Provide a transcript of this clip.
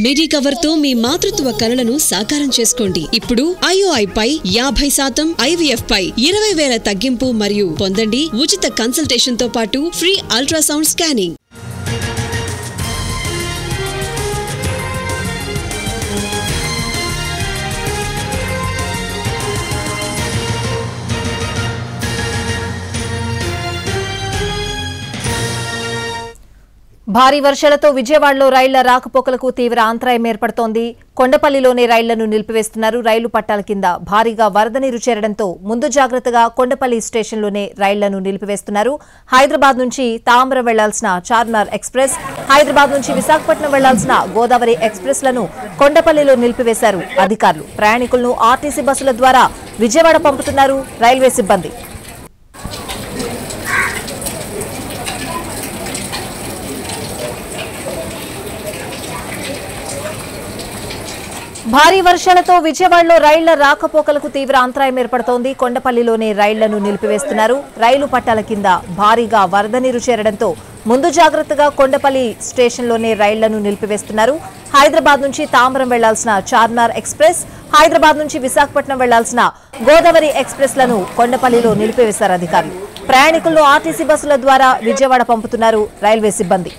మిడి cover తో మీ మాతృత్వ కలలను సాకారం చేసుకోండి. ఇప్పుడు IOI పై 50%, IVF పై 20,000 తగ్గింపు మరియు పొందండి ఉచిత కన్సల్టేషన్ తో పాటు ఫ్రీ అల్ట్రాసౌండ్ స్కానింగ్. భారీ వర్షాలతో విజయవాడలో రైళ్ల రాకపోకలకు తీవ్ర అంతరాయం ఏర్పడుతోంది. కొండపల్లిలోనే రైళ్లను నిలిపివేస్తున్నారు. రైలు పట్టాల కింద భారీగా వరద నీరు చేరడంతో ముందు జాగ్రత్తగా కొండపల్లి స్టేషన్లోనే రైళ్లను నిలిపివేస్తున్నారు. హైదరాబాద్ నుంచి తాంబరం వెళ్లాల్సిన చార్మినార్ ఎక్స్ప్రెస్, హైదరాబాద్ నుంచి విశాఖపట్నం వెళ్లాల్సిన గోదావరి ఎక్స్ప్రెస్ లను కొండపల్లిలో నిలిపివేశారు అధికారులు. ప్రయాణికులను ఆర్టీసీ బస్సుల ద్వారా విజయవాడ పంపుతున్నారు రైల్వే సిబ్బంది. భారీ వర్షాలతో విజయవాడలో రైళ్ల రాకపోకలకు తీవ్ర అంతరాయం ఏర్పడుతోంది. కొండపల్లిలోనే రైళ్లను నిలిపివేస్తున్నారు. రైలు పట్టాల కింద భారీగా వరద నీరు చేరడంతో ముందు జాగ్రత్తగా కొండపల్లి స్టేషన్లోనే రైళ్లను నిలిపివేస్తున్నారు. హైదరాబాద్ నుంచి తాంబరం వెళ్లాల్సిన చార్మినార్ ఎక్స్ప్రెస్, హైదరాబాద్ నుంచి విశాఖపట్నం వెళ్లాల్సిన గోదావరి ఎక్స్ప్రెస్ లను కొండపల్లిలో నిలిపివేశారు అధికారులు. ప్రయాణికులను ఆర్టీసీ బస్సుల ద్వారా విజయవాడ పంపుతున్నారు రైల్వే సిబ్బంది.